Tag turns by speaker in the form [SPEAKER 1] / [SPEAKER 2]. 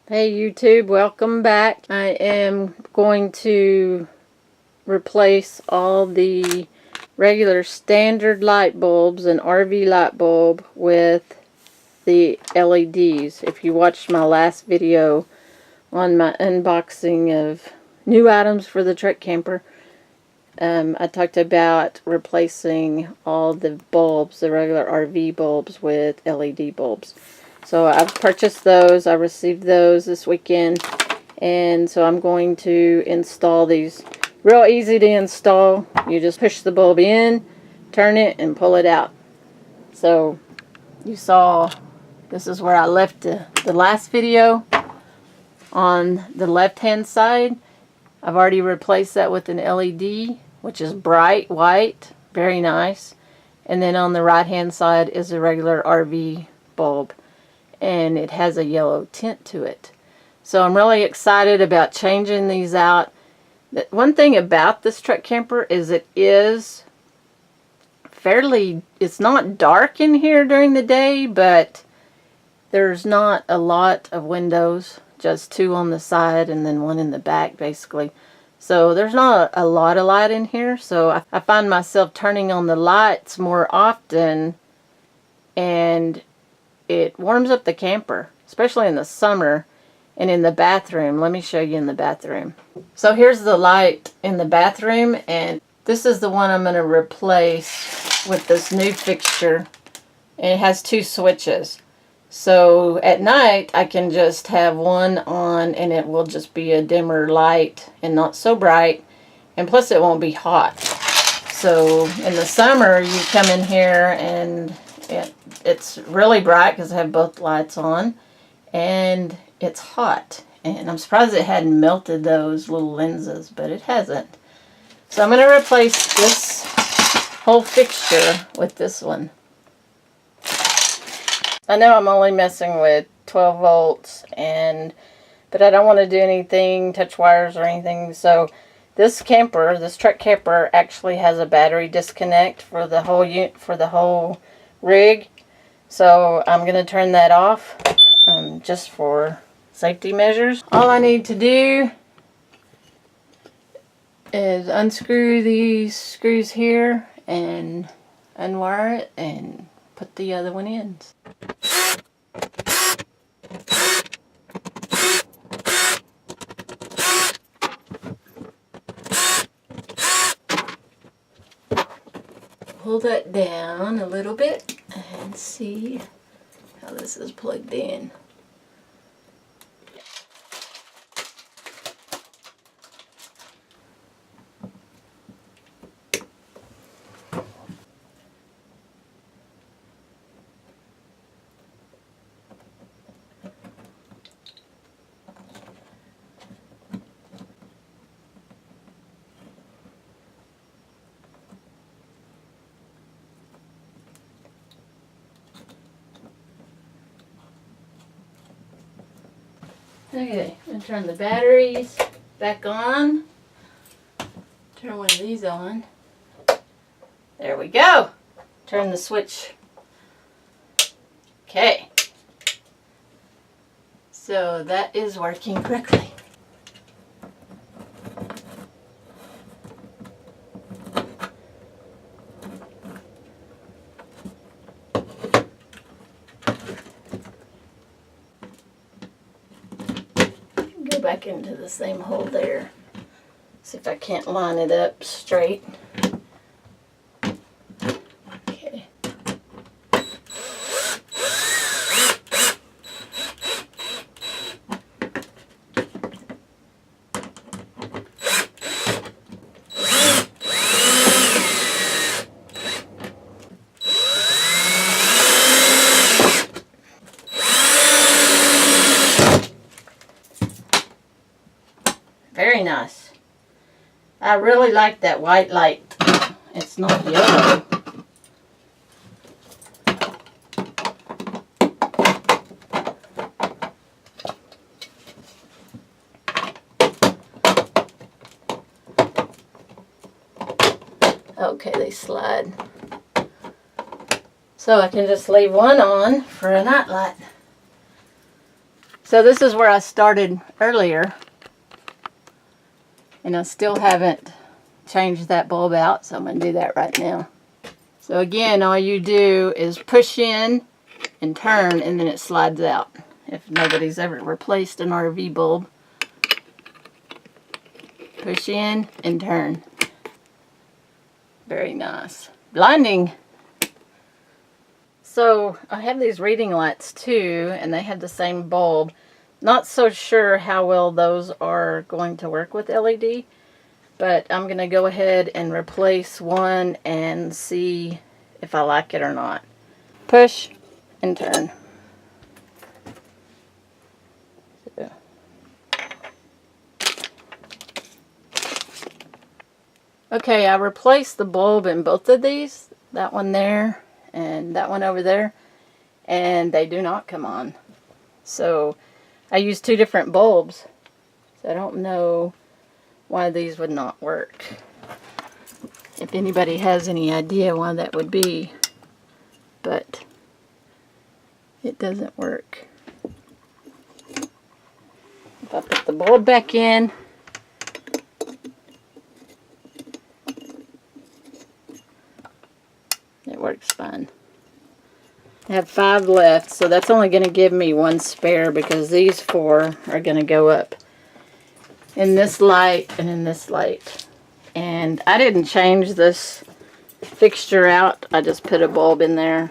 [SPEAKER 1] Hey YouTube, welcome back. I am going to replace all the regular standard light bulbs and RV light bulb with the LEDs. If you watched my last video on my unboxing of new items for the truck camper, I talked about replacing all the bulbs, the regular RV bulbs, with LED bulbs. So I've purchased those. I received those this weekend, and so I'm going to install these. Real easy to install. You just push the bulb in, turn it, and pull it out. So you saw, this is where I left the last video. On the left hand side, I've already replaced that with an LED, which is bright white, very nice. And then on the right hand side is a regular RV bulb, and it has a yellow tint to it. So I'm really excited about changing these out. One thing about this truck camper is it is fairly, it's not dark in here during the day, but there's not a lot of windows, just two on the side and then one in the back basically. So there's not a lot of light in here, so I find myself turning on the lights more often, and it warms up the camper, especially in the summer. And in the bathroom, let me show you in the bathroom. So here's the light in the bathroom, and this is the one I'm going to replace with this new fixture. And it has two switches. So at night I can just have one on and it will just be a dimmer light and not so bright, and plus it won't be hot. So in the summer you come in here and it's really bright because I have both lights on, and it's hot. And I'm surprised it hadn't melted those little lenses, but it hasn't. So I'm going to replace this whole fixture with this one. I know I'm only messing with 12 volts, but I don't want to do anything, touch wires or anything. So this camper, this truck camper, actually has a battery disconnect for the whole rig. So I'm going to turn that off just for safety measures. All I need to do is unscrew these screws here and unwire it and put the other one in. Pull that down a little bit and see how this is plugged in. Okay, I'm going to turn the batteries back on. Turn one of these on. There we go. Turn the switch. Okay. So that is working correctly. Go back into the same hole there. See if I can't line it up straight. Okay. Very nice. I really like that white light. It's not yellow. Okay, they slide. So I can just leave one on for a night light. So So this is where I started earlier, and I still haven't changed that bulb out, so I'm going to do that right now. So again, all you do is push in and turn, and then it slides out. If nobody's ever replaced an RV bulb, push in and turn. Very nice. Blinding. So I have these reading lights too, and they have the same bulb. Not so sure how well those are going to work with LED, but I'm going to go ahead and replace one and see if I like it or not. Push and turn. So. Okay, I replaced the bulb in both of these. That one there and that one over there. And they do not come on. So I used 2 different bulbs. So I don't know why these would not work. If anybody has any idea why that would be. But it doesn't work. If I put the bulb back in, it works fine. I have 5 left, so that's only going to give me 1 spare because these 4 are going to go up in this light and in this light. And I didn't change this fixture out. I just put a bulb in there